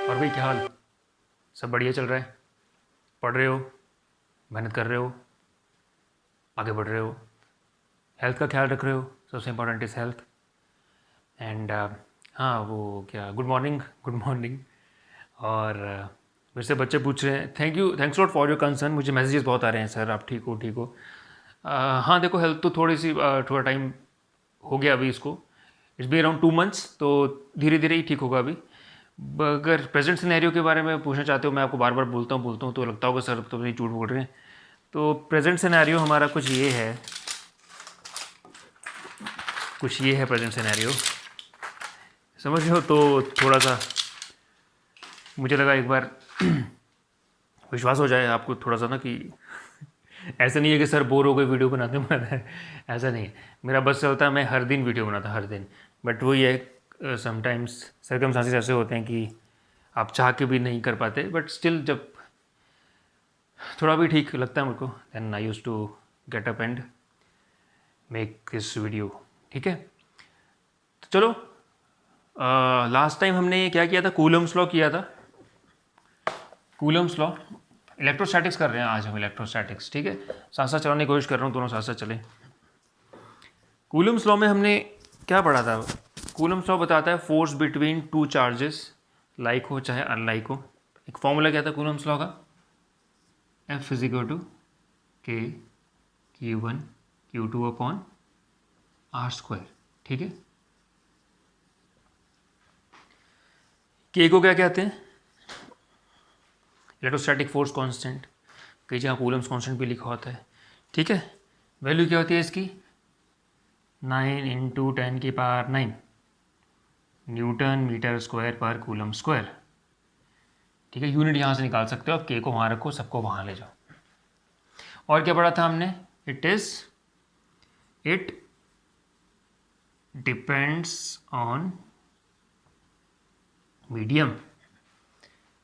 और भाई क्या हाल? सब बढ़िया चल रहा है? पढ़ रहे हो? मेहनत कर रहे हो? आगे बढ़ रहे हो? हेल्थ का ख्याल रख रहे हो? सबसे इम्पोर्टेंट इज़ हेल्थ। एंड हाँ, वो क्या, गुड मॉर्निंग, गुड मॉर्निंग। और मेरे से बच्चे पूछ रहे हैं, thanks lot for your concern. मुझे मैसेजेस बहुत आ रहे हैं, सर आप ठीक हो, ठीक हो। हाँ देखो, हेल्थ तो थोड़ा टाइम हो गया अभी इसको। इट्स बी अराउंड 2 मंथ्स, तो धीरे धीरे ही ठीक होगा अभी। अगर प्रेजेंट सिनेरियो के बारे में पूछना चाहते हो, मैं आपको बार बार बोलता हूँ तो लगता होगा सर तो नहीं, झूठ बोल रहे हैं। तो प्रेजेंट सिनेरियो हमारा कुछ ये है प्रेजेंट सिनेरियो, समझ रहे हो? तो थोड़ा सा मुझे लगा एक बार विश्वास हो जाए आपको थोड़ा सा ना, कि ऐसा नहीं है कि सर बोर हो गए वीडियो बनाते बनाते ऐसा नहीं है। मेरा बस चलता है, मैं हर दिन वीडियो बनाता हर दिन। बट वही है, समटाइम्स सर्कमस्टांसेस ऐसे होते हैं कि आप चाह के भी नहीं कर पाते, बट स्टिल जब थोड़ा भी ठीक लगता है मुझको, then I use to get up and make this video. ठीक है, तो चलो, लास्ट टाइम हमने क्या किया था, कूलम्स लॉ किया था। कूलम्स लॉ, इलेक्ट्रोस्टैटिक्स कर रहे हैं आज हम, इलेक्ट्रोस्टैटिक्स। ठीक है, साथ साथ चलाने की कोशिश कर रहा हूँ, दोनों साथ साथ चले। कूलम्स लॉ में हमने क्या पढ़ा था? कूलम्स लॉ बताता है force between two charges, like हो चाहे अनलाइक हो। एक फॉर्मूला क्या था कूलम्स लॉ का? एफ इज इक्वल टू के Q1 Q2 upon are square. ठीक है, के को क्या कहते हैं? इलेक्ट्रोस्टैटिक फोर्स कांस्टेंट, कई जगह कूलम्स कांस्टेंट भी लिखा होता है। ठीक है, वैल्यू क्या होती है इसकी? 9 × 10⁹ न्यूटन मीटर स्क्वायर पर कूलम स्क्वायर। ठीक है, यूनिट यहाँ से निकाल सकते हो आप, के को वहाँ रखो, सबको वहाँ ले जाओ। और क्या पढ़ा था हमने? It depends on medium.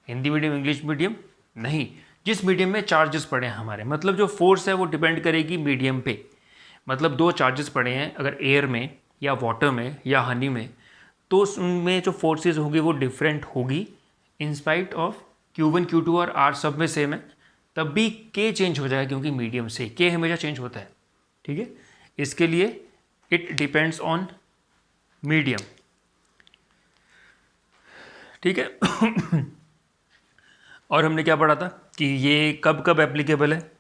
Hindi medium, English medium नहीं, जिस मीडियम में चार्जेस पड़े हैं हमारे, मतलब जो फोर्स है वो डिपेंड करेगी मीडियम पे। मतलब दो चार्जेस पड़े हैं अगर एयर में या वाटर में या हनी में, तो उनमें जो फोर्सेस होगी वो डिफरेंट होगी in spite of Q1 Q2 और आर सब में सेम है, तब भी के चेंज हो जाएगा क्योंकि मीडियम से के हमेशा चेंज होता है। ठीक है, इसके लिए इट डिपेंड्स ऑन मीडियम। ठीक है और हमने क्या पढ़ा था कि ये कब कब एप्लीकेबल है?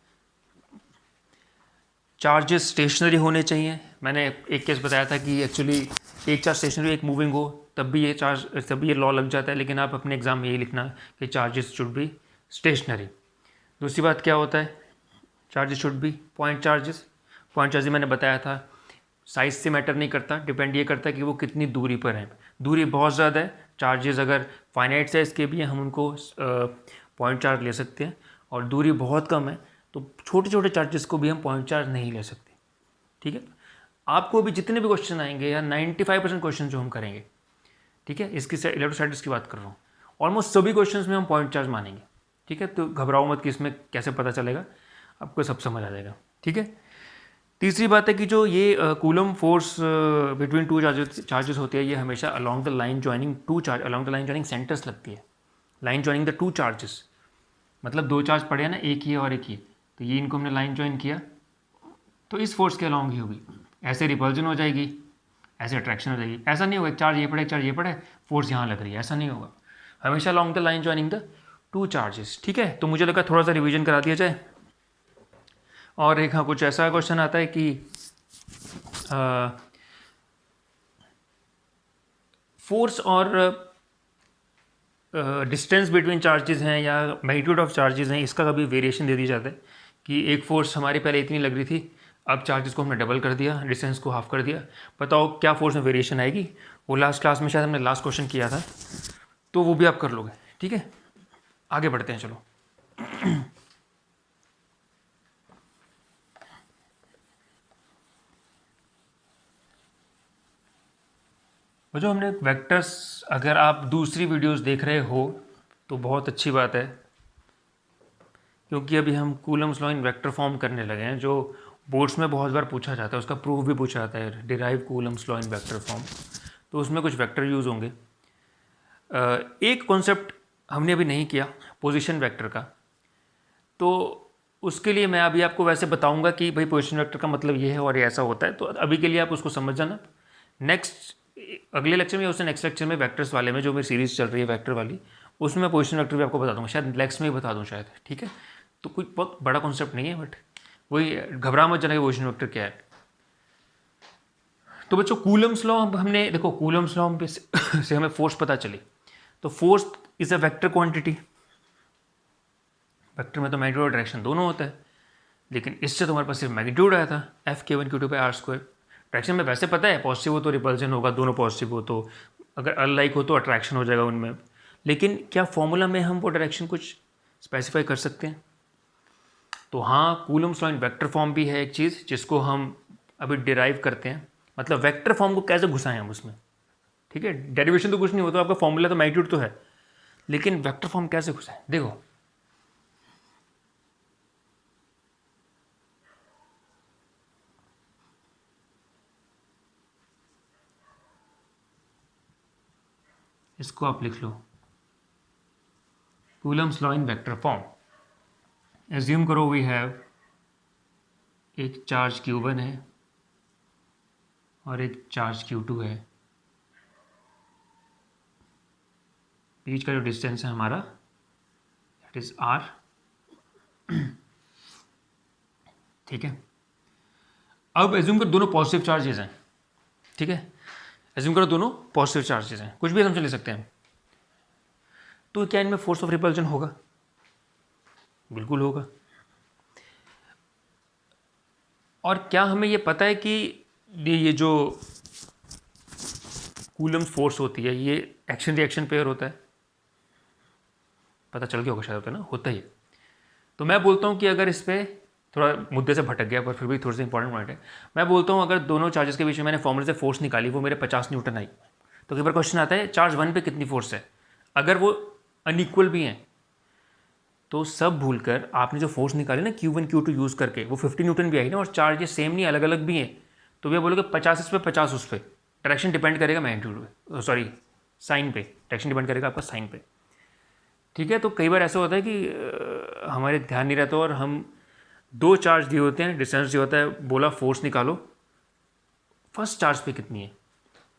चार्जेस स्टेशनरी होने चाहिए। मैंने एक केस बताया था कि एक्चुअली एक चार्ज स्टेशनरी एक मूविंग हो तब भी ये लॉ लग जाता है, लेकिन आप अपने एग्जाम में यही लिखना कि चार्जेस शुड बी स्टेशनरी। दूसरी बात क्या होता है? Charges should be point charges. Point charges मैंने बताया था, साइज से मैटर नहीं करता, डिपेंड ये करता है कि वो कितनी दूरी पर है। दूरी बहुत ज़्यादा है, चार्जेस अगर फाइनाइट साइज़ के भी हैं हम उनको पॉइंट चार्ज ले सकते हैं, और दूरी बहुत कम है तो छोटे छोटे चार्जेस को भी हम पॉइंट चार्ज नहीं ले सकते। ठीक है, आपको भी जितने भी क्वेश्चन आएंगे या 95% क्वेश्चन जो हम करेंगे, ठीक है, इसकी इलेक्ट्रोस्टैटिक्स की बात कर रहा हूँ, ऑलमोस्ट सभी क्वेश्चंस में हम पॉइंट चार्ज मानेंगे। ठीक है, तो घबराओ मत कि इसमें कैसे पता चलेगा, आपको सब समझ आ जाएगा। ठीक है, तीसरी बात है कि जो ये coulomb force between two charges होती है, ये हमेशा along the line joining along the line joining centres लगती है। Line joining the two charges, मतलब दो चार्ज पड़े हैं ना, एक ही और एक ही, तो ये इनको हमने लाइन ज्वाइन किया तो इस फोर्स के अलॉन्ग ही होगी। ऐसे रिपल्जन हो जाएगी, ऐसे अट्रैक्शन हो जाएगी। ऐसा नहीं होगा एक चार्ज ये पड़े एक चार्ज ये पड़े फोर्स यहाँ लग रही है, ऐसा नहीं होगा। हमेशा along the line joining the two charges. ठीक है, तो मुझे लगा थोड़ा सा रिविजन करा दिया जाए। और एक हाँ, कुछ ऐसा क्वेश्चन आता है कि फोर्स और डिस्टेंस बिटवीन चार्जेस हैं या मैग्नीट्यूड ऑफ चार्जेस हैं, इसका कभी वेरिएशन दे दिया जाता है कि एक फोर्स हमारी पहले इतनी लग रही थी, अब चार्जेस को हमने डबल कर दिया, डिस्टेंस को हाफ कर दिया, बताओ क्या फोर्स में वेरिएशन आएगी? वो लास्ट क्लास में शायद हमने लास्ट क्वेश्चन किया था, तो वो भी आप कर लोगे। ठीक है, आगे बढ़ते हैं, चलो। वो जो हमने वेक्टर्स, अगर आप दूसरी वीडियोस देख रहे हो तो बहुत अच्छी बात है, क्योंकि अभी हम Coulomb's law in vector form करने लगे हैं, जो बोर्ड्स में बहुत बार पूछा जाता है, उसका प्रूफ भी पूछा जाता है, derive Coulomb's law in vector form. तो उसमें कुछ वेक्टर यूज़ होंगे। एक कॉन्सेप्ट हमने अभी नहीं किया पोजीशन वेक्टर का, तो उसके लिए मैं अभी आपको वैसे बताऊंगा कि भाई पोजीशन वेक्टर का मतलब ये है और ये ऐसा होता है, तो अभी के लिए आप उसको समझ जाना। नेक्स्ट अगले लेक्चर में, उससे नेक्स्ट लेक्चर में वेक्टर्स वाले में जो मेरी सीरीज़ चल रही है वेक्टर वाली, उसमें मैं पोजीशन वेक्टर भी आपको बता दूंगा, शायद नेक्स्ट में ही बता दूँ शायद, ठीक है। तो कोई बहुत बड़ा कॉन्सेप्ट नहीं है, बट वही घबरा मत जाना कि पोजीशन वेक्टर क्या है। तो बच्चों कूलम्स लॉ हमने देखो, कूलम्स लॉ से हमें फोर्स पता चली, तो force is a vector quantity. Vector में तो मैग्नीट्यूड और डायरेक्शन दोनों होता है, लेकिन इससे तो हमारे पास सिर्फ मैग्नीट्यूड आया था, F(k1q2/r²). डायरेक्शन में वैसे पता है, पॉजिटिव हो तो रिपल्जन होगा, दोनों पॉजिटिव हो तो, अगर अनलाइक हो तो अट्रैक्शन हो जाएगा उनमें। लेकिन क्या फॉर्मूला में हम वो डायरेक्शन कुछ स्पेसिफाई कर सकते हैं? तो हाँ, Coulomb's law in vector form भी है एक चीज़ जिसको हम अभी डिराइव करते हैं, मतलब वेक्टर फॉर्म को कैसे घुसाएं हम उसमें, ठीक है। डेरिवेशन तो कुछ नहीं होता, आपका फॉर्मूला तो मैग्नीट्यूड तो है, लेकिन वेक्टर फॉर्म कैसे घुसाएं, देखो। इसको आप लिख लो, Coulomb's law in vector form. Assume करो वी हैव एक चार्ज Q1 है और एक चार्ज Q2 है, बीच का जो डिस्टेंस है हमारा दैट इज R, ठीक है। अब एज्यूम करो दोनों पॉजिटिव चार्जेस हैं, ठीक है। एज्यूम करो दोनों पॉजिटिव चार्जेस हैं, कुछ भी हम ले सकते हैं, तो क्या इनमें फोर्स ऑफ रिपल्जन होगा? बिल्कुल होगा। और क्या हमें ये पता है कि ये जो कूलम्स फोर्स होती है ये एक्शन रिएक्शन पेयर होता है? पता चल गया होगा शायद, होता है ना, होता ही है। तो मैं बोलता हूँ कि अगर इस पर थोड़ा मुद्दे से भटक गया पर फिर भी थोड़ा सा इंपॉर्टेंट पॉइंट है, मैं बोलता हूँ अगर दोनों चार्जेस के बीच में मैंने फॉर्मूले से फोर्स निकाली, वो मेरे 50 न्यूटन आई, तो कई बार क्वेश्चन आता है चार्ज 1 पे कितनी फोर्स है, अगर वो अनइक्वल भी हैं तो सब भूलकर आपने जो फोर्स निकाली ना Q1 Q2 यूज़ करके, वो 50 न्यूटन भी आई ना, और चार्ज ये सेम नहीं अलग अलग भी हैं, तो वे बोलोगे 50 इस पर 50 उस पर, डायरेक्शन डिपेंड करेगा मैग्नीट्यूड पे, सॉरी साइन पे, डायरेक्शन डिपेंड करेगा आपका साइन पे, ठीक है। तो कई बार ऐसा होता है कि हमारे ध्यान नहीं रहता और हम दो चार्ज दिए होते हैं, डिस्टेंस दिया होता है, बोला फोर्स निकालो फर्स्ट चार्ज पे कितनी है,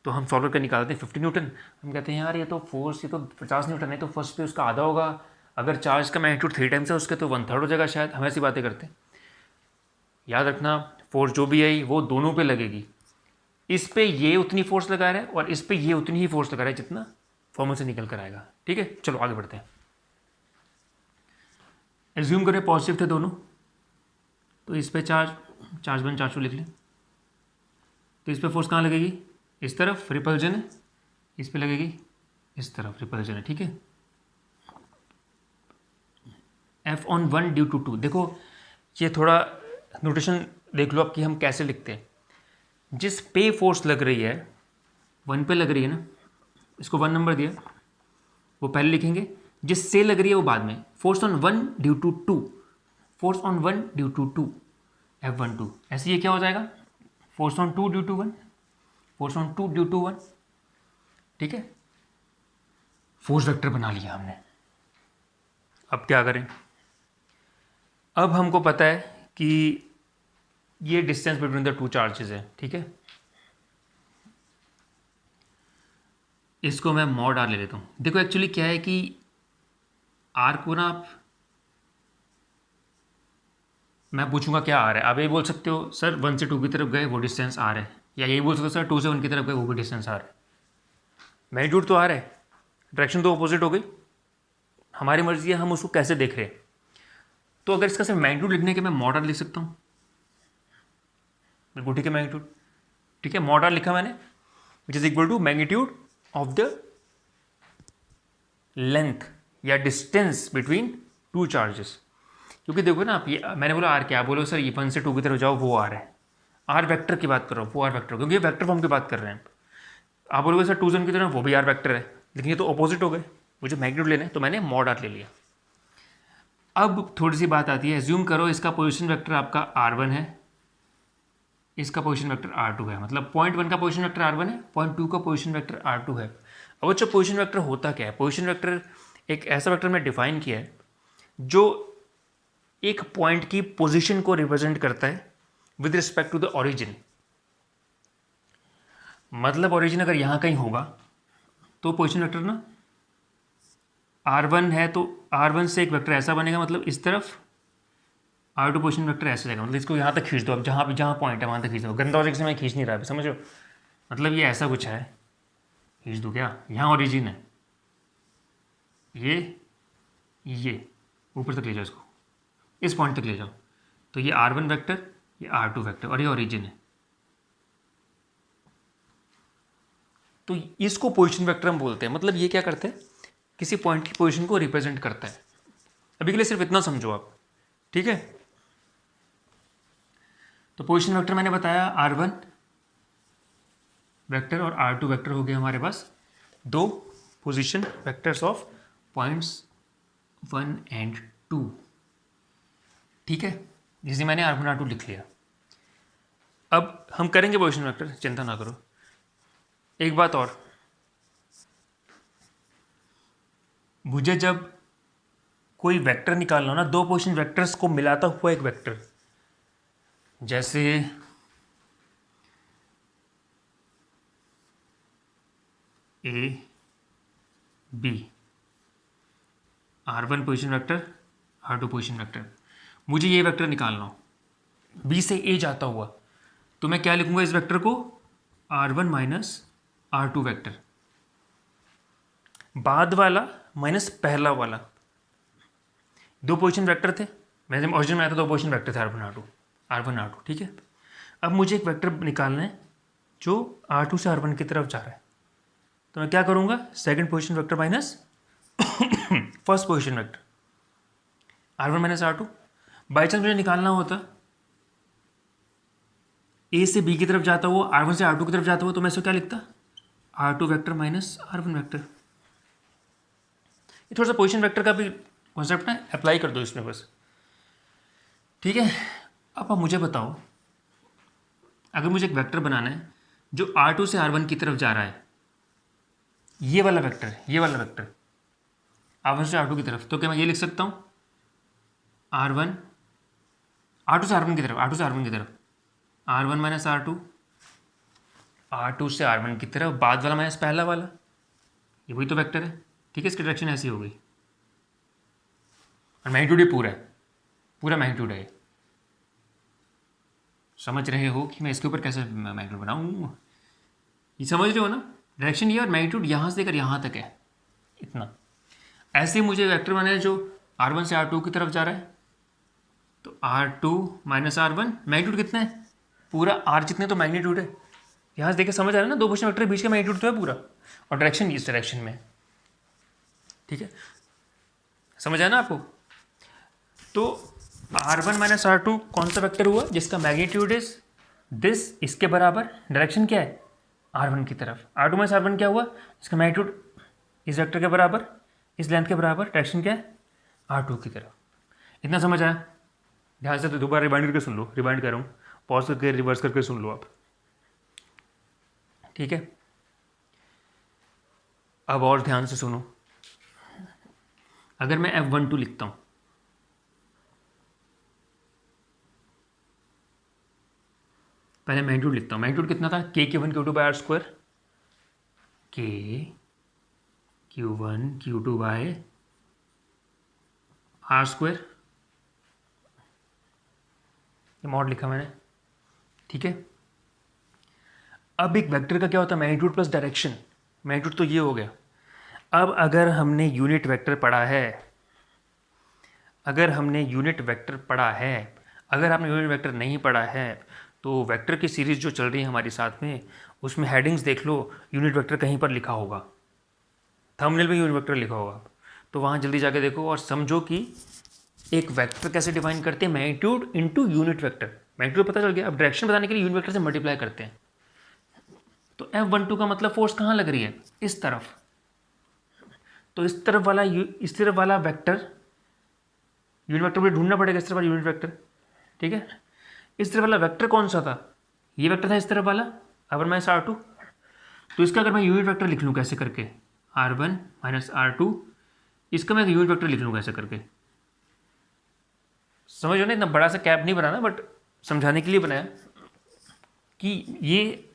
तो हम सॉल्व करके निकालते हैं 50 न्यूटन, हम कहते हैं यार ये तो फोर्स, ये तो 50 न्यूटन है, तो फर्स्ट पे उसका आधा होगा, अगर चार्ज का मैग्नीट्यूड 3 टाइम्स है उसके तो 1/3 हो जाएगा शायद, हम ऐसी बातें करते हैं। याद रखना फोर्स जो भी आई वो दोनों पे लगेगी, इस पे ये उतनी फोर्स लगा रहा है और इस पे ये उतनी ही फोर्स लगा रहा है जितना फॉर्मूले से निकल कर आएगा, ठीक है। चलो आगे बढ़ते हैं। एज्यूम करें पॉजिटिव थे दोनों, तो इस पे चार्ज 1 चार्ज 2 लिख लें, तो इस पे फोर्स कहाँ लगेगी, इस तरफ रिपल्जन है, इस पे लगेगी इस तरफ रिपल्जन है, ठीक है। F(1) ड्यू टू 2, देखो ये थोड़ा नोटेशन देख लो आपकी, हम कैसे लिखते हैं, जिस पे फोर्स लग रही है 1 पे लग रही है ना, इसको 1 नंबर दिया, वो पहले लिखेंगे, जिससे लग रही है वो बाद में, force on 1 due to 2, force on 1 due to 2, F(1)(2), ऐसे ये क्या हो जाएगा, force on 2 due to 1, force on 2 due to 1, ठीक है। फोर्स वेक्टर बना लिया हमने। अब क्या करें, अब हमको पता है कि ये distance between the two charges है, ठीक है। इसको मैं मॉड आर ले लेता हूँ। देखो एक्चुअली क्या है कि आर को ना आप, मैं पूछूंगा क्या आर है, आप ये बोल सकते हो सर 1 से 2 की तरफ गए वो डिस्टेंस आर है, या यही बोल सकते हो सर 2 से 1 की तरफ गए वो भी डिस्टेंस आर है। मैग्नीट्यूड तो आर है, डायरेक्शन तो अपोजिट हो गई, हमारी मर्जी है हम उसको कैसे देख रहे हैं। तो अगर इसका सिर्फ मैग्नीट्यूड लिखने के मैं मॉड आर लिख सकता हूँ, बिल्कुल ठीक है, मैग्नीट्यूड ठीक है, मॉड आर लिखा मैंने, which is equal to magnitude of the length या डिस्टेंस बिटवीन टू चार्जेस। क्योंकि देखो ना आप, ये मैंने बोला आर क्या, आप बोलो सर ये 1 से 2 की तरफ जाओ वो आर है, आर वेक्टर की बात कर रहा हूँ, वो आर वेक्टर, क्योंकि ये वेक्टर फॉर्म की बात कर रहे हैं। आप बोलोगे सर 2 से 1 की तरफ वो भी आर वेक्टर है, लेकिन ये तो अपोजिट हो गए, मुझे मैग्नीट्यूड लेना है तो मैंने मॉड आर ले लिया। अब थोड़ी सी बात आती है, एज्यूम करो इसका पोजीशन वेक्टर आपका r1 है, इसका पोजीशन वेक्टर r2 है, मतलब पॉइंट 1 का पोजीशन वेक्टर r1 है, पॉइंट 2 का पोजीशन वेक्टर r2 है। अब अच्छा पोजीशन वेक्टर होता क्या है, पोजीशन वेक्टर एक ऐसा वेक्टर मैंने डिफाइन किया है जो एक पॉइंट की पोजीशन को रिप्रेजेंट करता है with respect to the origin. मतलब ओरिजिन अगर यहाँ कहीं होगा तो पोजीशन वेक्टर ना R1 है तो R1 से एक वेक्टर ऐसा बनेगा, मतलब इस तरफ, R2 पोजीशन वेक्टर ऐसे जाएगा, मतलब इसको यहाँ तक खींच दो, अब जहाँ पॉइंट है वहाँ तक खींच दो। गंदा लॉजिक से मैं खींच नहीं रहा, समझो, मतलब ये ऐसा कुछ है, खींच दो क्या, यहाँ ओरिजिन है, ये ऊपर तक ले जाओ, इसको इस पॉइंट तक ले जाओ, तो ये R1 वेक्टर, ये R2 वेक्टर और ये ओरिजिन है। तो इसको पोजीशन वेक्टर हम बोलते हैं। मतलब ये क्या करते हैं, किसी पॉइंट की पोजीशन को रिप्रेजेंट करता है। अभी के लिए सिर्फ इतना समझो आप, ठीक है। तो पोजीशन वेक्टर मैंने बताया R1 वेक्टर और R2 वेक्टर हो गए हमारे पास दो position vectors of points 1 and 2, ठीक है। जिसे मैंने R1 R2 लिख लिया। अब हम करेंगे पोजीशन वेक्टर, चिंता ना करो। एक बात और, मुझे जब कोई वेक्टर निकालना हो ना, दो पोजीशन वेक्टर्स को मिलाता हुआ एक वेक्टर, जैसे A B, R1 position vector, R2 position vector, मुझे ये वेक्टर निकालना हो B से A जाता हुआ, तो मैं क्या लिखूंगा इस वेक्टर को, R1 माइनस R2 वेक्टर, बाद वाला माइनस पहला वाला। दो पोजीशन वेक्टर थे, मैंने ओरिजिन में आया था, दो पोजीशन वेक्टर थे R1 R2, ठीक है। अब मुझे एक वेक्टर निकालना है जो R2 से R1 की तरफ जा रहा है, तो मैं क्या करूँगा, second position vector minus first position vector, R1 minus R2। By chance मुझे निकालना होता A से B की तरफ जाता हुआ, R1 से R2 की तरफ जाता हुआ, तो मैं इसको क्या लिखता, R2 vector minus R1 vector. ये थोड़ा सा पोजीशन वेक्टर का भी कॉन्सेप्ट है, अप्लाई कर दो इसमें बस, ठीक है। अब आप मुझे बताओ, अगर मुझे एक वेक्टर बनाना है जो R2 से R1 की तरफ जा रहा है, ये वाला वेक्टर R1 से R2 की तरफ, तो क्या मैं ये लिख सकता हूँ, R2 से R1 की तरफ R1 माइनस R2 से R1 की तरफ, बाद वाला माइनस पहला वाला, ये वही तो वेक्टर है, ठीक है। इसकी डायरेक्शन ऐसी हो गई और मैग्नीट्यूड ये पूरा मैग्नीट्यूड है। समझ रहे हो कि मैं इसके ऊपर कैसे मैग्नीट्यूड बनाऊँ, ये समझ रहे हो ना, डायरेक्शन ये और मैग्नीट्यूड यहाँ से लेकर यहाँ तक है, इतना। ऐसे मुझे वेक्टर बनाना है जो R1 से R2 की तरफ जा रहा है, तो R2 माइनस R1, मैग्नीट्यूड कितना है, पूरा R जितने तो मैग्नीट्यूड है, यहाँ से देखे समझ आ रहा है ना, दो पोजीशन वेक्टर के बीच का मैग्नीट्यूड तो है पूरा, और डायरेक्शन इस डायरेक्शन में, ठीक है। समझ आया ना आपको। तो R1 माइनस R2 कौन सा वेक्टर हुआ, जिसका मैग्नीट्यूड इज दिस, इसके बराबर, डायरेक्शन क्या है R1 की तरफ। R2 माइनस R1 क्या हुआ, इसका मैग्नीट्यूड इस वेक्टर के बराबर, इस लेंथ के बराबर, डायरेक्शन क्या है R2 की तरफ। इतना समझ आया। ध्यान से तो दोबारा रिवाइंड करके सुन लो, रिवाइंड कर रहा हूँ, पॉज करके रिवर्स करके सुन लो आप, ठीक है। अब और ध्यान से सुनो, अगर मैं F12 लिखता हूँ, पहले मैग्नीट्यूड लिखता हूँ, मैग्नीट्यूड कितना था, K(Q1 Q2 by R square, K(Q1 Q2 by R square), ये मॉड लिखा मैंने, ठीक है। अब एक वेक्टर का क्या होता है, मैग्नीट्यूड प्लस डायरेक्शन, मैग्नीट्यूड तो ये हो गया। अब अगर हमने यूनिट वेक्टर पढ़ा है, अगर आपने यूनिट वेक्टर नहीं पढ़ा है, तो वेक्टर की सीरीज़ जो चल रही है हमारे साथ में, उसमें हेडिंग्स देख लो, यूनिट वेक्टर कहीं पर लिखा होगा, थंबनेल में यूनिट वेक्टर लिखा होगा, तो वहाँ जल्दी जाके देखो और समझो कि एक वेक्टर कैसे डिफाइन करते हैं, magnitude into unit vector. Magnitude पता चल गया, अब डायरेक्शन बताने के लिए यूनिट वेक्टर से मल्टीप्लाई करते हैं। तो F12 का मतलब फोर्स कहाँ लग रही है, इस तरफ, तो इस तरफ वाला वेक्टर, यूनिट वेक्टर मुझे ढूंढना पड़ेगा, इस तरफ वाला यूनिट वेक्टर, ठीक है। इस तरफ वाला वेक्टर कौन सा था, ये वेक्टर था इस तरफ वाला R1 माइनस R2। तो इसका अगर मैं यूनिट वेक्टर लिख लूँ कैसे करके, R1 माइनस R2 इसका मैं यूनिट वेक्टर लिख लूँगा ऐसे करके। समझो ना, इतना बड़ा सा कैप नहीं बनाना, बट समझाने के लिए बनाया कि ये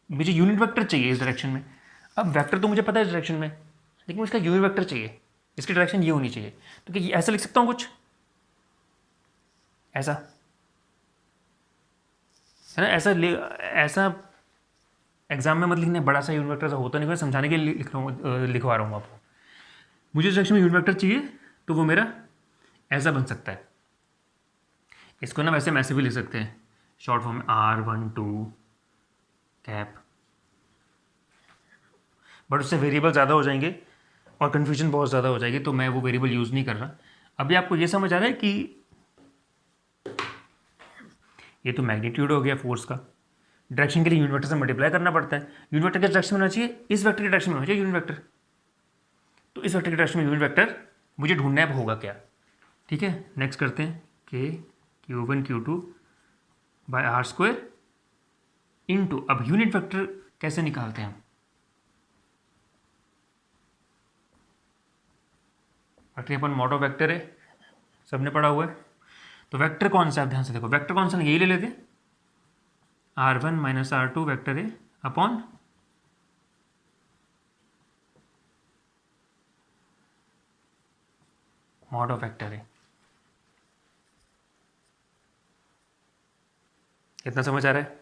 मुझे यूनिट वेक्टर चाहिए इस डायरेक्शन में। अब वेक्टर तो मुझे पता है इस डायरेक्शन में, लेकिन इसका यूनिट वेक्टर चाहिए, इसकी डायरेक्शन ये होनी चाहिए। तो क्या ऐसा लिख सकता हूँ कुछ ऐसा, है ना? ऐसा एग्जाम में मत लिखना, बड़ा सा यूनिट वेक्टर होता नहीं, मैं समझाने के लिए लिखवा रहा हूँ आपको। मुझे इस डायरेक्शन में यूनिट वेक्टर चाहिए, तो वो मेरा ऐसा बन सकता है। इसको ना वैसे मैसे भी लिख सकते हैं शॉर्ट फॉर्म में, R12 कैप, बट उससे वेरिएबल ज़्यादा हो जाएंगे और कन्फ्यूजन बहुत ज़्यादा हो जाएगी, तो मैं वो वेरिएबल यूज़ नहीं कर रहा। अभी आपको ये समझ आ रहा है कि ये तो मैग्नीट्यूड हो गया फोर्स का, डायरेक्शन के लिए यूनिट वेक्टर से मल्टीप्लाई करना पड़ता है। यूनिट वेक्टर के डायरेक्शन में होना चाहिए, इस वेक्टर के डायरेक्शन में होना चाहिए यूनिट वेक्टर। तो इस वेक्टर के डायरेक्शन में यूनिट वेक्टर मुझे ढूंढना है, होगा क्या। ठीक है, नेक्स्ट करते हैं कि Q1 Q2 by R² into, अब यूनिट वेक्टर कैसे निकालते हैं हम? वेक्टर अपन मॉड ऑफ वेक्टर है, सबने पढ़ा हुआ है। तो वेक्टर कौन सा है, ध्यान से देखो, वेक्टर कौन सा है, यही ले लेते हैं, R1 माइनस R2 वेक्टर है अपॉन मॉड ऑफ वेक्टर है। कितना समझ आ रहा है?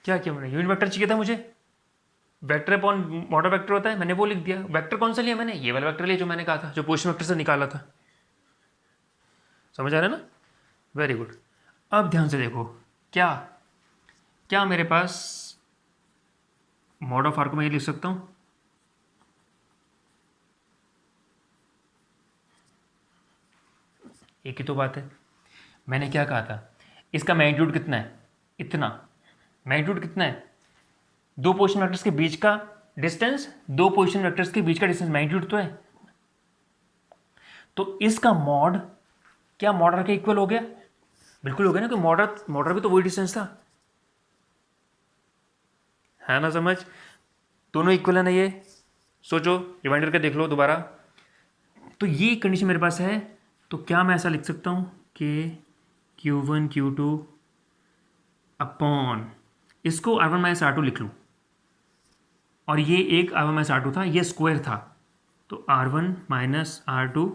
क्या मैंने यूनिट वेक्टर चाहिए था मुझे, vector upon mod of vector होता है, मैंने वो लिख दिया। वेक्टर कौन सा लिया मैंने, ये वाला वेक्टर लिया जो मैंने कहा था, जो पोजीशन वेक्टर से निकाला था। समझ आ रहा है ना? Very good. अब ध्यान से देखो, क्या क्या मेरे पास मॉड ऑफ आर को मैं ये लिख सकता हूँ, एक ही तो बात है। मैंने क्या कहा था, इसका मैग्नीट्यूड कितना है, इतना। मैग्नीट्यूड कितना है, दो पोजीशन वेक्टर्स के बीच का डिस्टेंस, दो पोजीशन वेक्टर्स के बीच का डिस्टेंस, मैग्नीट्यूड तो है। तो इसका मॉड, क्या मॉडर के इक्वल हो गया? बिल्कुल हो गया ना, कि मॉडर भी तो वही डिस्टेंस था, है ना? समझ, दोनों इक्वल है ना ये, सोचो, रिमाइंड करके देख लो दोबारा। तो ये कंडीशन मेरे पास है, तो क्या मैं ऐसा लिख सकता हूँ कि Q1 Q2 अपॉन, इसको R1 माइनस R2 लिख लूँ, और ये एक R1 माइनस R2 था, ये स्क्वायर था, तो R1 माइनस R2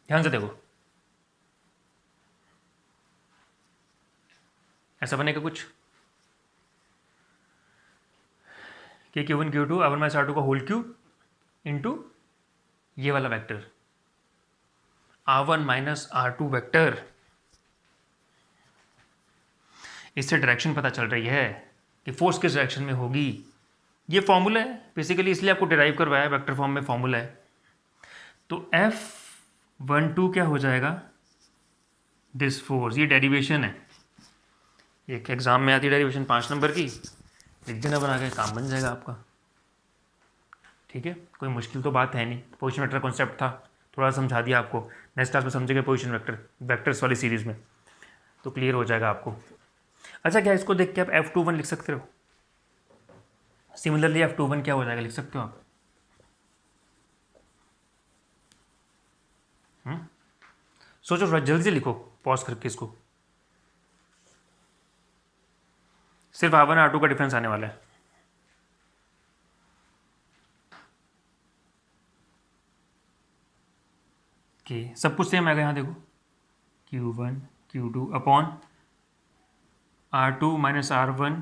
ध्यान से देखो, ऐसा बनेगा कुछ कि Q1 Q2 R1 minus R2 का होल क्यूब इंटू ये वाला vector R1 minus R2 vector. इससे डायरेक्शन पता चल रही है कि फोर्स किस डायरेक्शन में होगी। ये फॉर्मूला है बेसिकली, इसलिए आपको डिराइव करवाया है, वेक्टर फॉर्म में फॉर्मूला है। तो F12 क्या हो जाएगा, दिस फोर्स, ये डेरिवेशन है, एक एग्जाम में आती है डेरिवेशन 5 नंबर की, लिख देना बना के, काम बन जाएगा आपका। ठीक है, कोई मुश्किल तो बात है नहीं। पोजीशन वेक्टर कॉन्सेप्ट था, थोड़ा समझा दिया आपको, नेक्स्ट क्लास में समझेंगे पोजीशन वेक्टर, वेक्टर्स वाली सीरीज में, तो क्लियर हो जाएगा आपको। अच्छा, क्या इसको देख के आप F21 लिख सकते हो? सिमिलरली F21 क्या हो जाएगा, लिख सकते हो आप? सोचो थोड़ा जल्दी से लिखो, पॉज करके इसको, सिर्फ R1 R2 का डिफरेंस आने वाला है। कि सब कुछ सेम आएगा, यहाँ देखो, Q1 Q2 upon R2 minus R1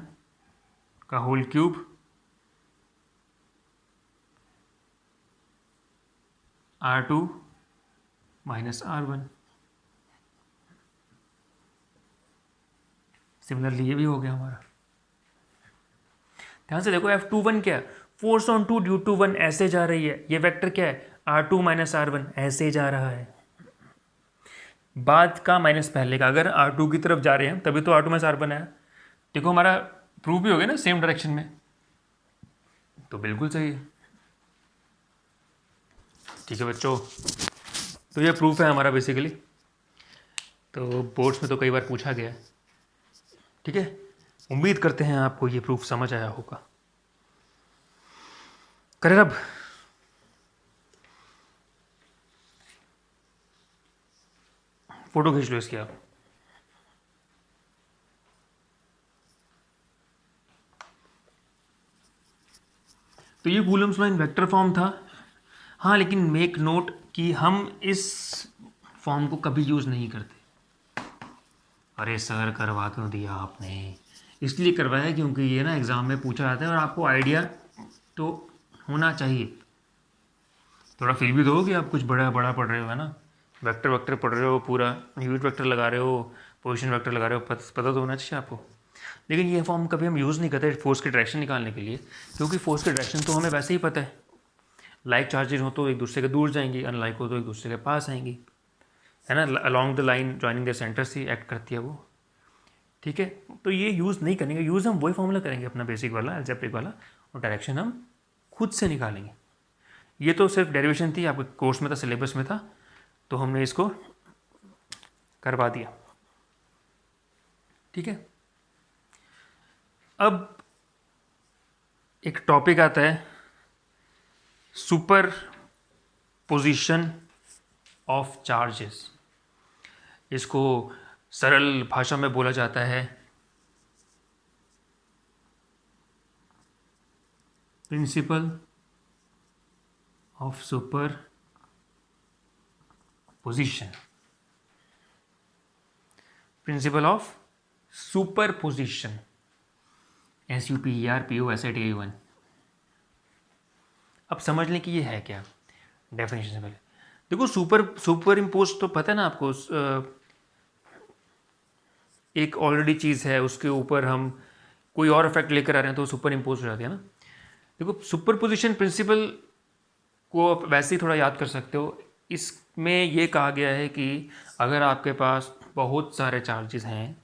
का whole cube R2 minus R1। Similarly ये भी हो गया हमारा। ध्यान से देखो, F21 क्या है, फोर्स ऑन 2 ड्यू टू 1 ऐसे जा रही है। ये वेक्टर क्या है, R2 माइनस R1 ऐसे जा रहा है। बाद का माइनस पहले का, अगर R2 की तरफ जा रहे हैं तभी तो R2 माइनस R1 है। देखो हमारा प्रूफ भी हो गया ना सेम डायरेक्शन में, तो बिल्कुल सही है। ठीक है बच्चों, तो ये प्रूफ है हमारा बेसिकली। तो बोर्ड्स में तो कई बार पूछा गया है, ठीक है, उम्मीद करते हैं आपको ये प्रूफ समझ आया होगा। करें अब फोटो खींच लो इसकी आप। तो ये Coulomb's law in vector form था। हाँ, लेकिन मेक नोट कि हम इस फॉर्म को कभी यूज़ नहीं करते। अरे सर, करवा क्यों दिया आपने? इसलिए करवाया क्योंकि ये ना एग्ज़ाम में पूछा जाता है और आपको आइडिया तो होना चाहिए। थोड़ा फील भी दो कि आप कुछ बड़ा बड़ा पढ़ रहे हो, है ना। वेक्टर वेक्टर पढ़ रहे हो, पूरा यूनिट वेक्टर लगा रहे हो, पोजीशन वेक्टर लगा रहे हो, पता तो होना चाहिए आपको। लेकिन ये फॉर्म कभी हम यूज़ नहीं करते फोर्स की डायरेक्शन निकालने के लिए, क्योंकि फोर्स की डायरेक्शन तो हमें वैसे ही पता है। लाइक चार्जेस हो तो एक दूसरे के दूर जाएंगी, अनलाइक हो तो एक दूसरे के पास आएंगी, है ना। Along the line joining the centre से एक्ट करती है वो, ठीक है। तो ये यूज़ नहीं करेंगे, यूज़ हम वही फॉर्मूला करेंगे अपना बेसिक वाला, अलजेब्रिक वाला, और डायरेक्शन हम खुद से निकालेंगे। ये तो सिर्फ डेरिवेशन थी, आपके कोर्स में था, सिलेबस में था, तो हमने इसको करवा दिया, ठीक है। अब एक टॉपिक आता है सुपर पोजीशन ऑफ चार्जेस। इसको सरल भाषा में बोला जाता है principle of super position. Principle of super position, SUPERPOSITI1। अब समझ लें कि ये है क्या, डेफिनेशन से पहले देखो। सुपर इम्पोज तो पता है ना आपको, एक ऑलरेडी चीज़ है उसके ऊपर हम कोई और इफेक्ट लेकर आ रहे हैं तो सुपर इम्पोज हो जाती है ना। देखो, सुपर पोजिशन प्रिंसिपल को आप वैसे ही थोड़ा याद कर सकते हो। इसमें ये कहा गया है कि अगर आपके पास बहुत सारे चार्जेस हैं,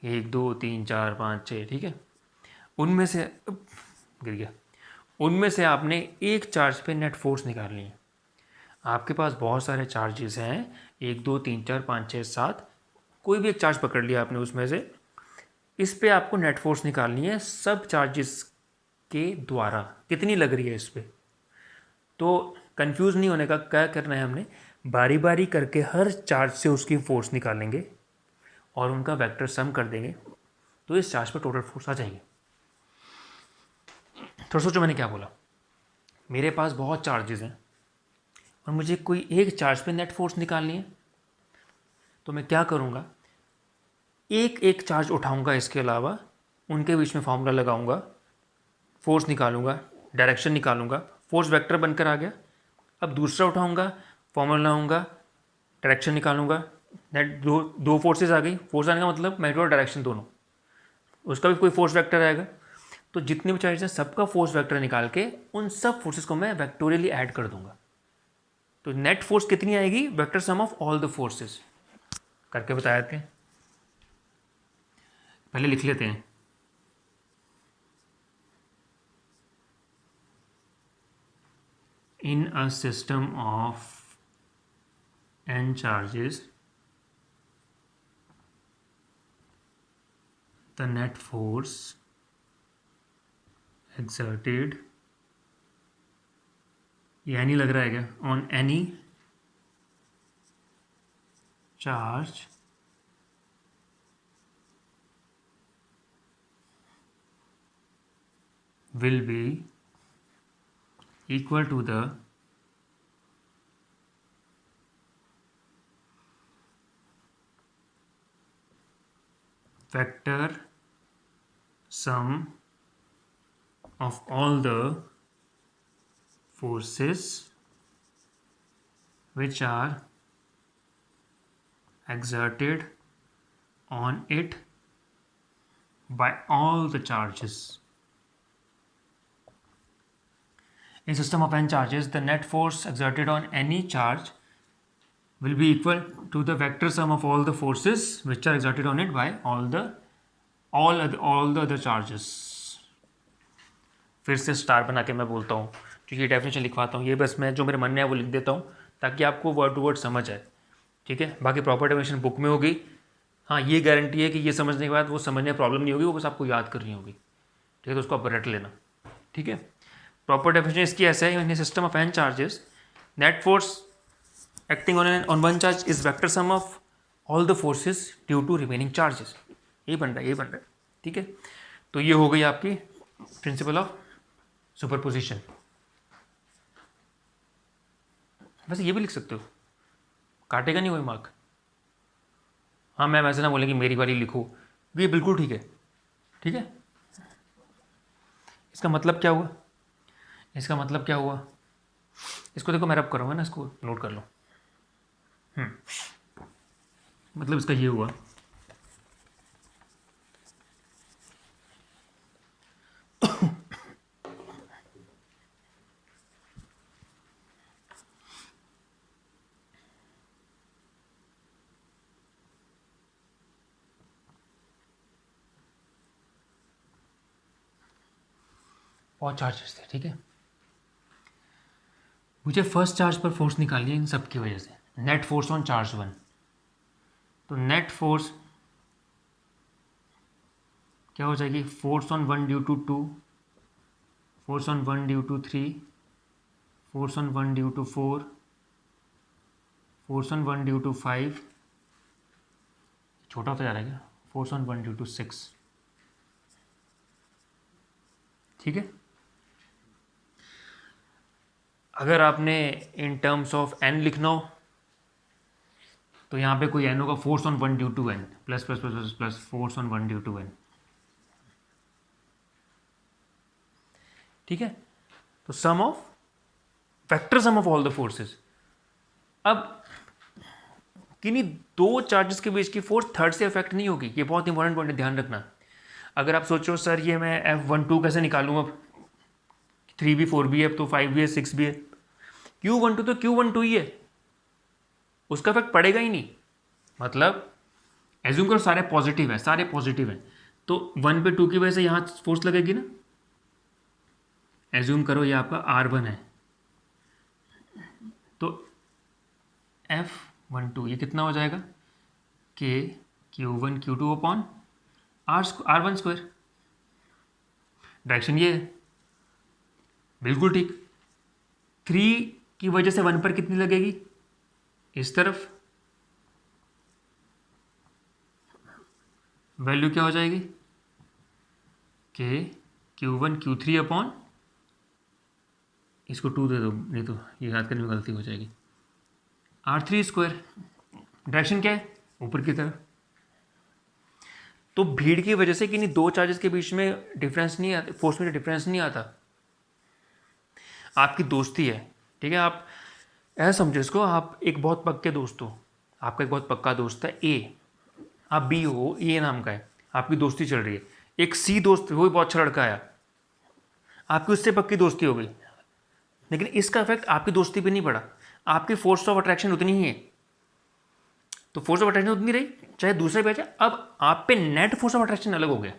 1 2 3 4 5 6, ठीक है, उनमें से गिर गया, उनमें से आपने एक चार्ज पे नेट फोर्स निकालनी है। आपके पास बहुत सारे चार्जेस हैं, 1 2 3 4 5 6 7, कोई भी एक चार्ज पकड़ लिया आपने उसमें से, इस पे आपको नेट फोर्स निकालनी है सब चार्जेस के द्वारा, कितनी लग रही है इस पे। तो कंफ्यूज नहीं होने का, क्या करना है हमने, बारी बारी करके हर चार्ज से उसकी फोर्स निकालेंगे और उनका वेक्टर सम कर देंगे, तो इस चार्ज पर टोटल फोर्स आ जाएगी। थोड़ा सोचो मैंने क्या बोला। मेरे पास बहुत चार्जेस हैं और मुझे कोई एक चार्ज पे नेट फोर्स निकालनी है, तो मैं क्या करूँगा, एक एक चार्ज उठाऊँगा, इसके अलावा उनके बीच में फॉर्मूला लगाऊँगा, फोर्स निकालूंगा, डायरेक्शन निकालूंगा, फोर्स वेक्टर बनकर आ गया। अब दूसरा उठाऊंगा, फॉर्मूला लाऊंगा, डायरेक्शन निकालूंगा, नेट दो फोर्सेस आ गई। फोर्स आने का मतलब मेथड और डायरेक्शन दोनों, उसका भी कोई फोर्स वेक्टर आएगा। तो जितने भी चार्जेस हैं सबका फोर्स वेक्टर निकाल के उन सब फोर्सेस को मैं वेक्टोरियली ऐड कर दूंगा। तो नेट फोर्स कितनी आएगी, vector sum of all the forces करके बता देते हैं। पहले लिख लेते हैं, in a system of n charges, the net force exerted, ये नहीं लग रहा है क्या, on any charge will be equal to the vector sum of all the forces which are exerted on it by all the charges. In system of n charges, the net force exerted on any charge will be equal to the vector sum of all the forces which are exerted on it by all the other charges. फिर से star बना के मैं बोलता हूँ, क्योंकि definition लिखवाता हूँ, ये बस मैं जो मेरे मन में है वो लिख देता हूँ ताकि आपको वर्ड टू वर्ड समझ आए, ठीक है। बाकी प्रॉपर डेफिनेशन बुक में होगी, हाँ, ये गारंटी है कि ये समझने के बाद वो समझने में प्रॉब्लम नहीं होगी, वो बस आपको याद करनी होगी। ठीक है, तो उसको आप रट लेना। ठीक है, प्रॉपर डेफिनेशन इसकी ऐसा है, in system of n charges net force acting on one charge is vector sum of all the forces due to remaining charges. ये बन रहा है, ये बन रहा है। ठीक है, तो ये हो गई आपकी प्रिंसिपल ऑफ सुपरपोजिशन। वैसे ये भी लिख सकते हो, काटेगा नहीं कोई मार्क। हाँ मैम ऐसे ना बोले कि मेरी वाली लिखो, ये बिल्कुल ठीक है। ठीक है, इसका मतलब क्या हुआ, इसका मतलब क्या हुआ, इसको देखो मैं रब करूँगा ना, इसको नोट कर लो। मतलब इसका ये हुआ, और चार्जेस थे। ठीक है, मुझे फर्स्ट चार्ज पर फोर्स निकालनी है इन सब की वजह से, नेट फोर्स ऑन चार्ज 1। तो नेट फोर्स क्या हो जाएगी, force on 1 due to 2, force on 1 due to 3, force on 1 due to 4, force on 1 due to 5, छोटा होता जा रहा है क्या, फोर्स ऑन 1 ड्यू टू 6। ठीक है, अगर आपने इन टर्म्स ऑफ एन लिखना हो तो यहाँ पे कोई एन होगा, force on 1 due to n plus plus plus plus plus force on 1 due to n. ठीक है, तो sum of vector sum of all the forces. अब किन्हीं दो चार्जेस के बीच की फोर्स थर्ड से अफेक्ट नहीं होगी, ये बहुत इंपॉर्टेंट पॉइंट है, ध्यान रखना। अगर आप सोचो सर ये मैं F12 कैसे निकालूँ, अब 3 भी 4 भी है, तो 5 भी है 6 भी है, Q12 तो Q12 ही है, उसका इफेक्ट पड़ेगा ही नहीं। मतलब एज्यूम करो सारे पॉजिटिव है, सारे पॉजिटिव हैं, तो 1 पे 2 की वजह से यहाँ फोर्स लगेगी ना। एज्यूम करो ये आपका R1 है, तो F12 ये कितना हो जाएगा, K Q1 Q2 upon R1 square. Direction ये है, बिल्कुल ठीक। 3 की वजह से 1 पर कितनी लगेगी, इस तरफ वैल्यू क्या हो जाएगी, K Q1 Q3 अपॉन, इसको 2 दे दो, नहीं तो ये याद करने में गलती हो जाएगी, R3 स्क्वायर। डायरेक्शन क्या है, ऊपर की तरफ। तो भीड़ की वजह से किन्हीं दो चार्जेस के बीच में डिफरेंस नहीं आता, फोर्स में डिफरेंस नहीं आता। आपकी दोस्ती है, ठीक है, आप ऐसा समझो इसको, आप एक बहुत पक्के दोस्त हो, आपका एक बहुत पक्का दोस्त है ए, आप बी हो, ए नाम का है, आपकी दोस्ती चल रही है। एक सी दोस्त, वो भी बहुत अच्छा लड़का आया, आपकी उससे पक्की दोस्ती हो गई, लेकिन इसका इफेक्ट आपकी दोस्ती पे नहीं पड़ा, आपकी फोर्स ऑफ अट्रैक्शन उतनी ही है, तो फोर्स ऑफ अट्रैक्शन उतनी रही चाहे दूसरे पे जाए। अब आप पे नेट फोर्स ऑफ अट्रैक्शन अलग हो गया।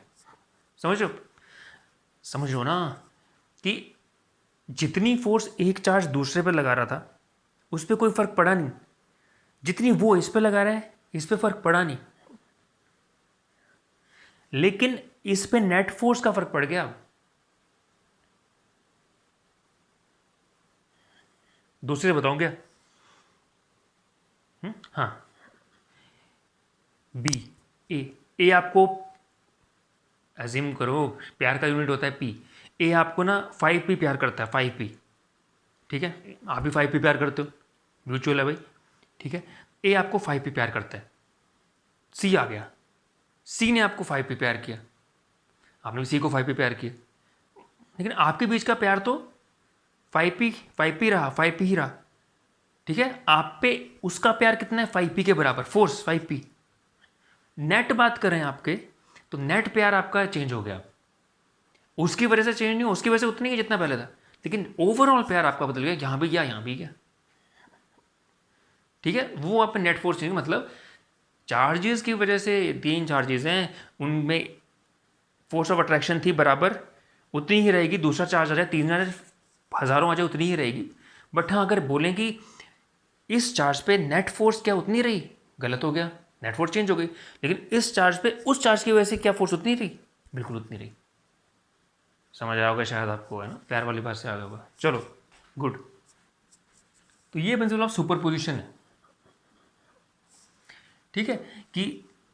समझो ना कि जितनी फोर्स एक चार्ज दूसरे पे लगा रहा था उस पर कोई फर्क पड़ा नहीं, जितनी वो इस पे लगा रहा है इस पे फर्क पड़ा नहीं, लेकिन इस पे नेट फोर्स का फर्क पड़ गया। दूसरे बताऊं क्या, हाँ, बी ए आपको एज्यूम करो, प्यार का यूनिट होता है पी, ए आपको ना 5p प्यार करता है, 5p। ठीक है, आप भी 5p प्यार करते हो, म्यूचुअल है भाई। ठीक है, ए आपको 5p प्यार करता है, सी आ गया, सी ने आपको 5p प्यार किया, आपने भी सी को 5p प्यार किया, लेकिन आपके बीच का प्यार तो 5p रहा, 5p ही रहा। ठीक है, आप पे उसका प्यार कितना है, 5p के बराबर, फोर्स 5p। नेट बात करें आपके, तो नेट प्यार आपका चेंज हो गया, उसकी वजह से चेंज नहीं, उसकी वजह से उतनी ही जितना पहले था, लेकिन ओवरऑल प्यार आपका बदल गया, यहां भी गया यहां भी गया। ठीक है, वो आप नेट फोर्स चेंज, मतलब चार्जेस की वजह से, 3 चार्जेस हैं उनमें फोर्स ऑफ अट्रैक्शन थी बराबर, उतनी ही रहेगी, दूसरा चार्ज आ जाए 3 हज़ारों आ जाए उतनी ही रहेगी। बट हाँ, अगर बोलें कि इस चार्ज पे नेट फोर्स क्या उतनी रही, गलत हो गया, नेट फोर्स चेंज हो गई, लेकिन इस चार्ज पे उस चार्ज की वजह से क्या फोर्स उतनी रही, बिल्कुल उतनी रही। समझ आया होगा शायद आपको, है ना, प्यार वाली बात से आ गया होगा। चलो गुड। तो ये प्रिंसिपल ऑफ सुपरपोजिशन है, ठीक है, कि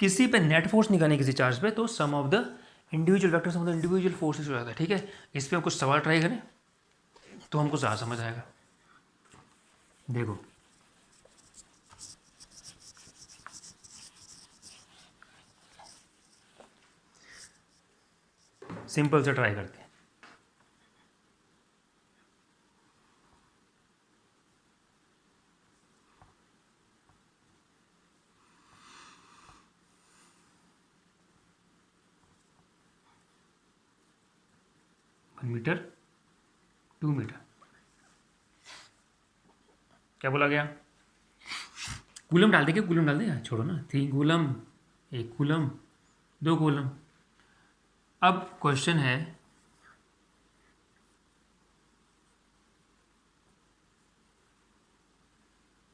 किसी पे नेट फोर्स निकालने किसी चार्ज पे, तो sum of the individual vector sum of the individual forces हो जाता है, ठीक है। इस पर हम कुछ सवाल ट्राई करें तो हमको ज़्यादा समझ आएगा। देखो सिंपल से ट्राई करते हैं। मीटर 2 मीटर, क्या बोला गया, कूलम डाल दे, क्या कूलम डाल दे, छोड़ो ना, 3 कूलम, 1 कूलम, 2 कूलम। अब क्वेश्चन है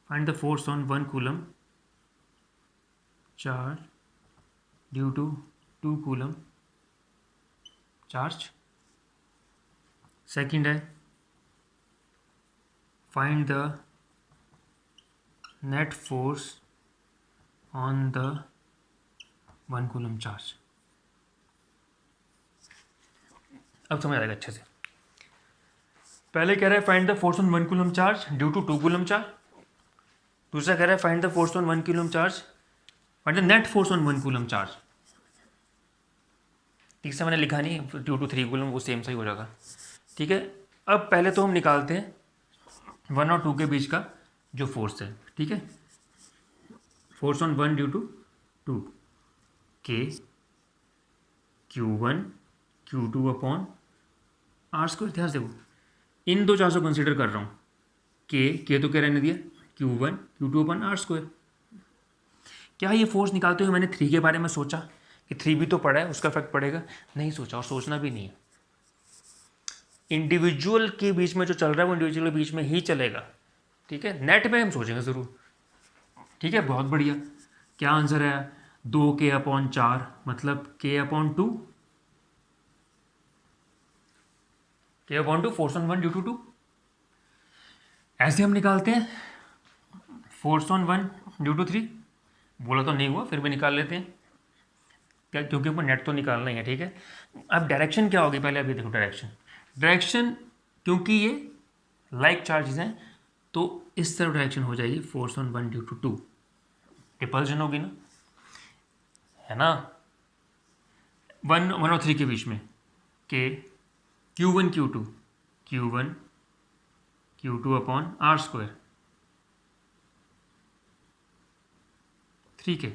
find the force on 1 coulomb charge due to 2 coulomb charge. Second है find the net force on the 1 coulomb charge. अब समझ आएगा अच्छे से। पहले कह रहा है find the force on 1 coulomb charge due to 2 coulomb charge. दूसरा कह रहा है find the force on 1 coulomb charge, find the net force on 1 coulomb charge. ठीक से मैंने लिखा नहीं, ड्यू टू 3 कूलम वो सेम सा ही हो जाएगा, ठीक है। अब पहले तो हम निकालते हैं 1 और 2 के बीच का जो फोर्स है, ठीक है। फोर्स ऑन 1 ड्यू टू 2 के Q1 Q2 upon are square. ध्यान से देखो, इन दो चार्ज को कंसिडर कर रहा हूँ, के तो क्या रहने दिया, Q1 Q2 upon are square. क्या ये फोर्स निकालते हुए मैंने 3 के बारे में सोचा कि 3 भी तो पड़ा है, उसका इफेक्ट पड़ेगा, नहीं सोचा और सोचना भी नहीं है। इंडिविजुअल के बीच में जो चल रहा है वो इंडिविजुअल के बीच में ही चलेगा, ठीक है। नेट में हम सोचेंगे ज़रूर, ठीक है, बहुत बढ़िया। क्या आंसर है, 2K/4 मतलब K/2, K/2 force on 1 due to 2। ऐसे हम निकालते हैं फोर्स ऑन 1 ड्यू टू 3। बोला तो नहीं हुआ, फिर भी निकाल लेते हैं क्या, क्योंकि हमको नेट तो निकालना ही है, ठीक है। अब डायरेक्शन क्या होगी, पहले अभी देखो डायरेक्शन क्योंकि ये लाइक चार्जेस हैं तो इस तरफ डायरेक्शन हो जाएगी force on 1 due to 2, repulsion होगी ना, है ना। 1 और 3 के बीच में के Q1 Q2 upon are square 3K।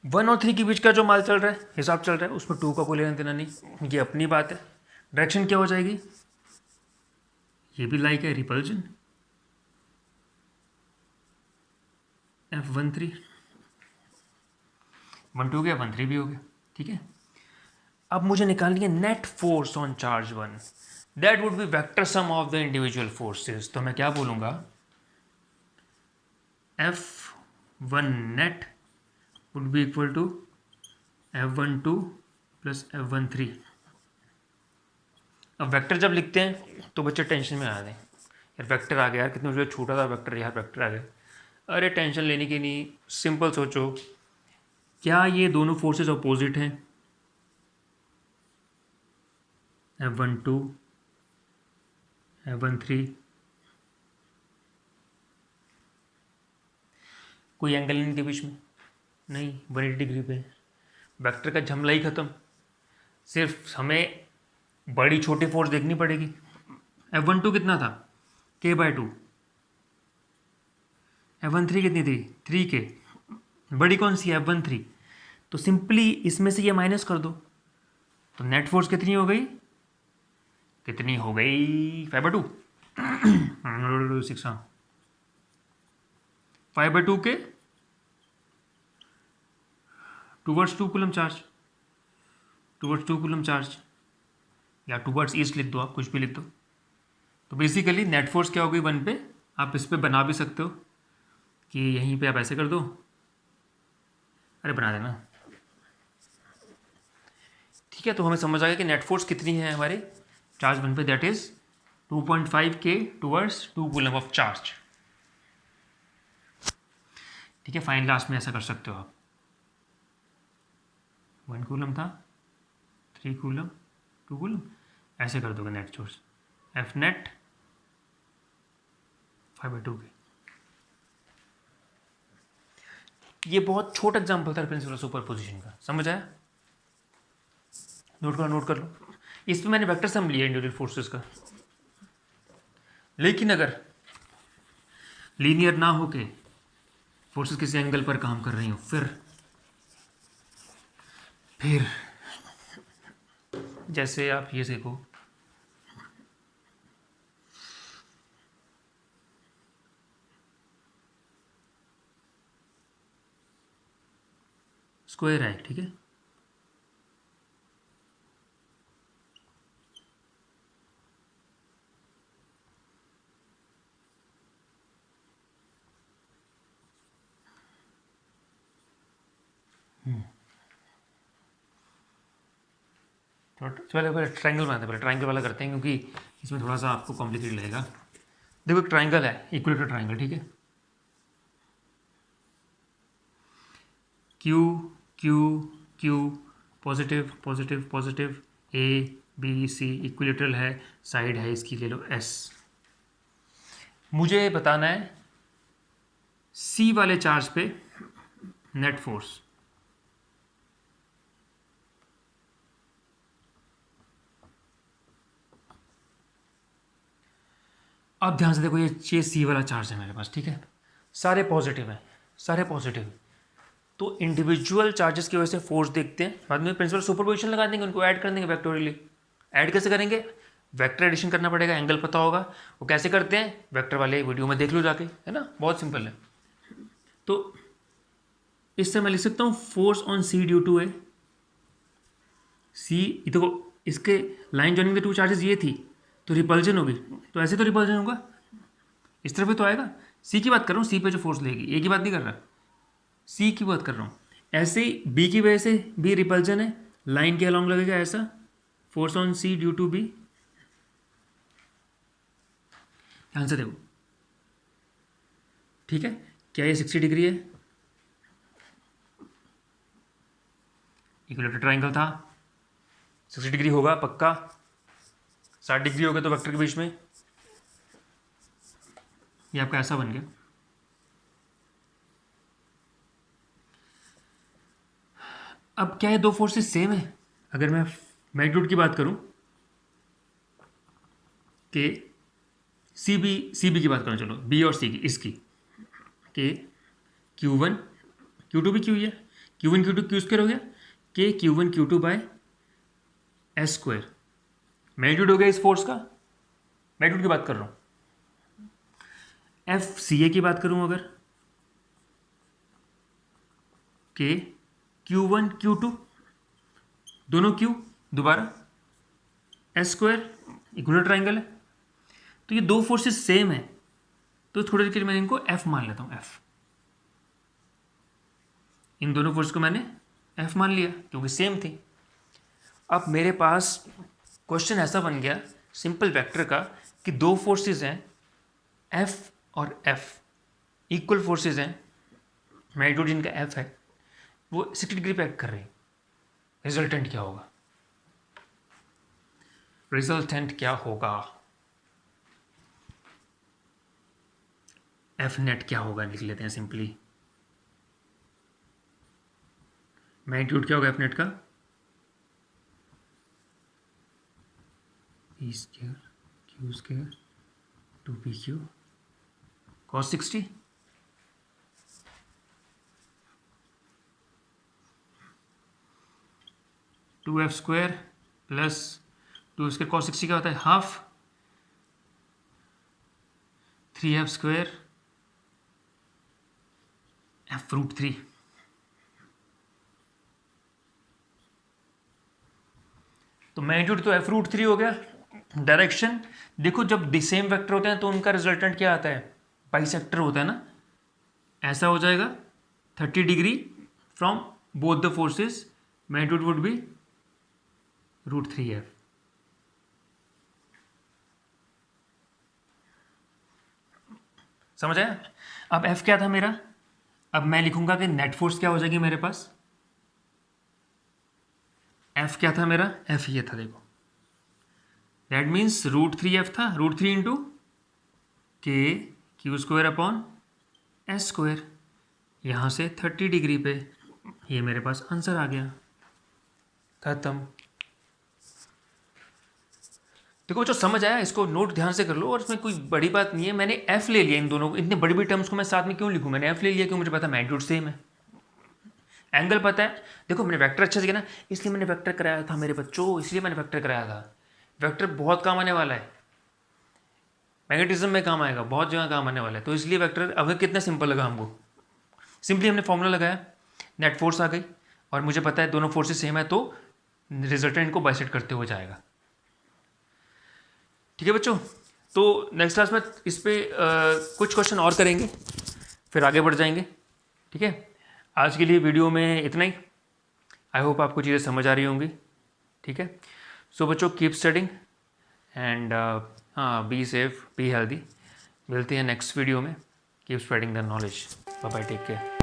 1 और 3 के बीच का जो माल चल रहा है, हिसाब चल रहा है, उसमें 2 का कोई लेना देना नहीं, ये अपनी बात है। डायरेक्शन क्या हो जाएगी, ये भी लाइक है, रिपल्जन F13, 1 2 गया, 1 3 भी हो गया, ठीक है। अब मुझे निकालनी है net force on charge 1, that would be vector sum of the individual forces. तो मैं क्या बोलूँगा, F1 net would be equal to F12 plus F13। अब वेक्टर जब लिखते हैं तो बच्चे टेंशन में आ गए, यार वेक्टर आ गया, यार कितने मुझे छोटा था वेक्टर, यार वेक्टर आ गया। अरे टेंशन लेने की नहीं, सिंपल सोचो, क्या ये दोनों फोर्सेस अपोजिट हैं, F12 F13, कोई एंगल इनके बीच में नहीं, 180 डिग्री पे, वेक्टर का झमला ही खत्म। सिर्फ हमें बड़ी छोटी फोर्स देखनी पड़ेगी। F12 कितना था, K/2, F13 कितनी थी, 3K, बड़ी कौन सी है, F13। तो सिंपली इसमें से ये माइनस कर दो, तो नेट फोर्स कितनी हो गई, 5/2 6, 5/2 के टूवर्ड्स 2 कूलम चार्ज, या टूवर्ड्स ईस्ट लिख दो, आप कुछ भी लिख दो। तो बेसिकली नेट फोर्स क्या होगी 1 पे, आप इस पे बना भी सकते हो कि यहीं पे आप ऐसे कर दो, अरे बना देना, ठीक है। तो हमें समझ आ गया कि नेट फोर्स कितनी है हमारे चार्ज वन पे, that is 2.5 K towards 2 coulomb of charge, ठीक है। फाइन लास्ट में ऐसा कर सकते हो आप, 1 कूलम था, 3 कूलम, 2 कूलम, ऐसे कर दोगे नेट फोर्स एफ नेट 5/2 के। ये बहुत छोटा एग्जाम्पल था प्रिंसिपल सुपर पोजिशन का, समझ आया? नोट कर लो। इस पर मैंने वेक्टर सम लिया इंडिविजुअल फोर्सेस का, लेकिन अगर लीनियर ना हो के फोर्सेस किसी एंगल पर काम कर रही हो, फिर जैसे आप ये देखो, स्क्वायर है, ठीक है। पहले ट्रायंगल बनाते हैं, पहले ट्रायंगल वाला करते हैं क्योंकि इसमें थोड़ा सा आपको कॉम्प्लिकेटेड लगेगा। देखो एक ट्रायंगल है, इक्विलेटरल ट्रायंगल, ठीक है। Q Q Q, positive positive positive, A B C, equilateral है, साइड है इसकी ले लो एस। मुझे बताना है सी वाले चार्ज पे नेट फोर्स। अब ध्यान से देखो, ये सी वाला चार्ज है मेरे पास, ठीक है। सारे पॉजिटिव हैं, सारे पॉजिटिव। तो इंडिविजुअल चार्जेस की वजह से फोर्स देखते हैं, बाद में प्रिंसिपल सुपरपोजिशन लगा देंगे, उनको ऐड कर देंगे वेक्टोरियली। ऐड कैसे करेंगे? वेक्टर एडिशन करना पड़ेगा, एंगल पता होगा। वो कैसे करते हैं, वेक्टर वाले वीडियो में देख लो जाके, है ना, बहुत सिंपल है। तो इससे मैं लिख सकता हूँ force on C due to A C. देखो इसके line joining the two charges ये थी, तो रिपल्जन होगी, तो ऐसे तो रिपल्जन होगा, इस तरफ भी तो आएगा। सी की बात कर रहा हूँ, सी पे जो फोर्स लेगी, ए की बात नहीं कर रहा, सी की बात कर रहा हूँ। ऐसे ही बी की वजह से बी रिपल्जन है, लाइन के अलॉन्ग लगेगा ऐसा, force on C due to B. ध्यान से देखो, ठीक है। क्या ये 60 डिग्री है? इक्विलेटरल ट्रायंगल था, 60 डिग्री होगा पक्का। 60 डिग्री हो गया तो वेक्टर के बीच में ये आपका ऐसा बन गया। अब क्या ये दो फोर्सेस सेम है? अगर मैं मैग्नीट्यूड की बात करूं कि सी बी की बात करूं, चलो बी और सी की, इसकी कि Q1 Q2 भी Q ही है, Q1 Q2 Q स्क्वायर हो गया, कि Q1 Q2 by S square. Magnitude हो गया इस फोर्स का, मैग्नीट्यूड की बात कर रहा हूं। एफ सी ए की बात करूं अगर, के Q1 Q2 दोनों Q, दोबारा एस स्क्वायर, इक्विलेटरल ट्रायंगल है, तो ये दो फोर्सेस सेम है, तो थोड़ी देर के लिए मैं इनको F मान लेता हूं, F। इन दोनों फोर्स को मैंने F मान लिया क्योंकि सेम थी। अब मेरे पास क्वेश्चन ऐसा बन गया सिंपल वेक्टर का कि दो फोर्सेस हैं F और F, इक्वल फोर्सेस हैं, मैग्नीट्यूड जिनका F है वो 60 डिग्री पे एक्ट कर रही है। रिजल्टेंट क्या होगा? रिजल्टेंट क्या होगा? एफ नेट क्या होगा लिख लेते हैं सिंपली। मैग्नीट्यूड क्या होगा एफ नेट का? P square Q square 2pq cos 60, two F square plus 2 square cos 60 क्या होता है? Half 3f square f√3। तो मैग्नीट्यूड तो f√3 हो गया। डायरेक्शन देखो, जब सेम वेक्टर होते हैं तो उनका रिजल्टेंट क्या आता है? बाइसेक्टर होता है ना, ऐसा हो जाएगा 30 degree from both the forces, magnitude would be √3f। समझ आया? अब F क्या था मेरा, अब मैं लिखूंगा कि नेट फोर्स क्या हो जाएगी मेरे पास। F क्या था मेरा, F ये था, देखो दैट मीन्स √3f था, √3 इंटू के Q square upon S square. यहाँ से 30 डिग्री पे ये मेरे पास आंसर आ गया, खत्म। देखो जो समझ आया इसको नोट ध्यान से कर लो, और इसमें कोई बड़ी बात नहीं है। मैंने एफ ले लिया इन दोनों को, इतने बड़ी बड़ी टर्म्स को मैं साथ में क्यों लिखूं, मैंने एफ ले लिया क्यों, मुझे पता मैग्नीट्यूड सेम है, एंगल पता है। देखो मैंने वेक्टर अच्छे से किया ना, इसलिए मैंने वेक्टर कराया था मेरे बच्चों, इसलिए मैंने वेक्टर कराया था। वेक्टर बहुत काम आने वाला है, मैग्नेटिज्म में काम आएगा, बहुत जगह काम आने वाला है, तो इसलिए वेक्टर। अब कितना सिंपल लगा हमको, सिंपली हमने फॉर्मूला लगाया, नेट फोर्स आ गई, और मुझे पता है दोनों फोर्सेस सेम है, तो रिजल्टेंट को बाइसेक्ट करते हुए जाएगा। ठीक है बच्चों, तो नेक्स्ट क्लास में इस पर कुछ क्वेश्चन और करेंगे, फिर आगे बढ़ जाएंगे। ठीक है, आज के लिए वीडियो में इतना ही। आई होप आपको चीज़ें समझ आ रही होंगी। ठीक है, सो बच्चों कीप स्टडिंग एंड हाँ, बी सेफ, बी हेल्दी। मिलते हैं नेक्स्ट वीडियो में। Keep spreading the knowledge. Bye bye, take care.